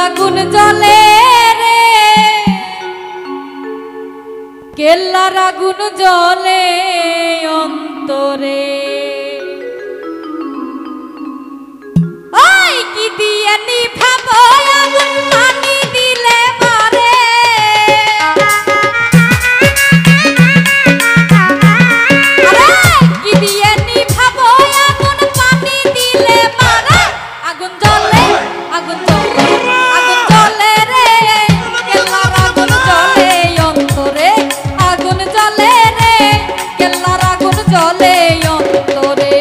আগুন জ্বলে রে, কেল্লার আগুন জ্বলে অন্তরে। ওই কি দিয়ে নিভাবো আগুন, পানি দিলে মারে। আরে কি দিয়ে নিভাবো আগুন, পানি দিলে মারে। আগুন জ্বলে, আগুন জ্বলে, আগুন জ্বলে রে, কেল্লার আগুন জ্বলে অন্তরে। আগুন জ্বলে রে, কেল্লার আগুন জ্বলে অন্তরে।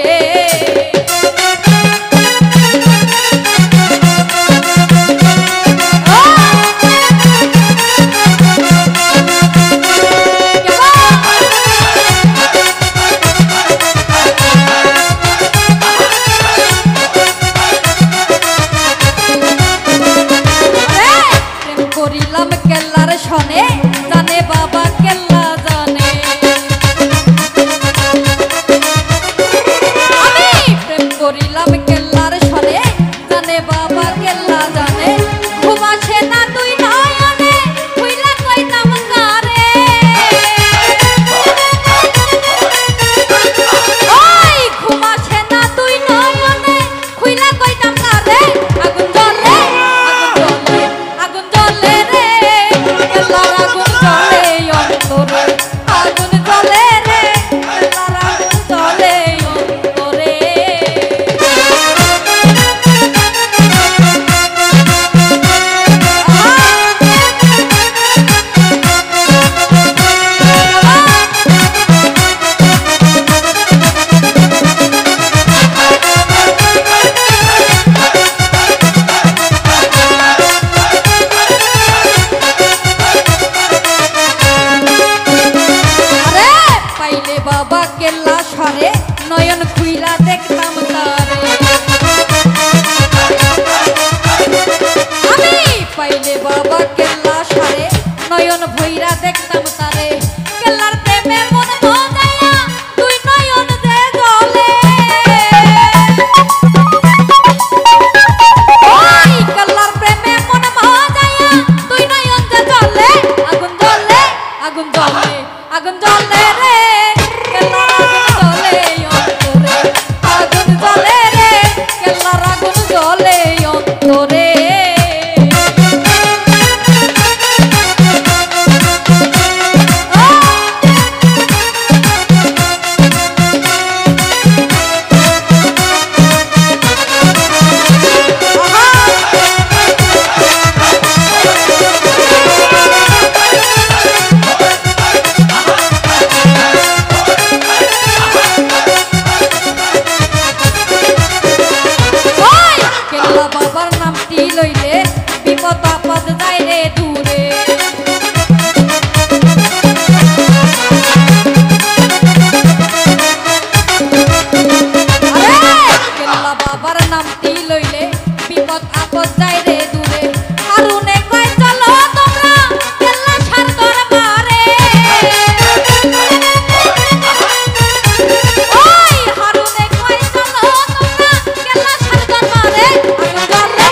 করিলাম কেল্লার শনে, জানে বাবা কেল্লা জানে। আমি প্রেম করিলাম কেল্লার শনে, জানে বাবা কেল্লা জানে। ঘুম আসে না তুই নয়নে, খুইলা কইতাম কারে। ওই ঘুম আসে না তুই নয়নে, খুইলা কইতাম কারে। আগুন জ্বলে, আগুন জ্বলে, আগুন জ্বলে রে, কেল্লার আগুন জ্বলে অন্তরে। আগুন জ্বলে রে, কেল্লার আগুন জ্বলে অন্তরে। পাইলে বাবা কেল্লা সরে, নয়ন খুইলা দেখতাম তারে। আমি পাইলে বাবা কেল্লা সরে, নয়ন ভইরা দেখতাম তারে। কেল্লার প্রেমে মন মজায়া, তুই নয়ন দে জ্বলে। ওই কেল্লার প্রেমে মন মজায়া, তুই নয়ন দে জ্বলে। আগুন জ্বলে, আগুন জ্বলে, আগুন জ্বলে রে, কেল্লার আগুন জ্বলে অন্তরে। আগুন জ্বলে রে, কেল্লার আগুন জ্বলে অন্তরে। কেল্লা বাবার নামটি লইলে বিপদ আপদ যায় রে দূরে। কেল্লা বাবার নামটি লইলে বিপদ আপদ যায় রে দূরে। হারুনে কয় চলো তোমরা কেল্লা সার দরবারে। ওই হারুনে কয় চলো তোমরা কেল্লা সার দরবারে। আগুন জ্বলে,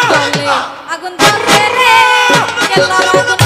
আগুন জ্বলে, আগুন জ্বলে রে, কেল্লার আগুন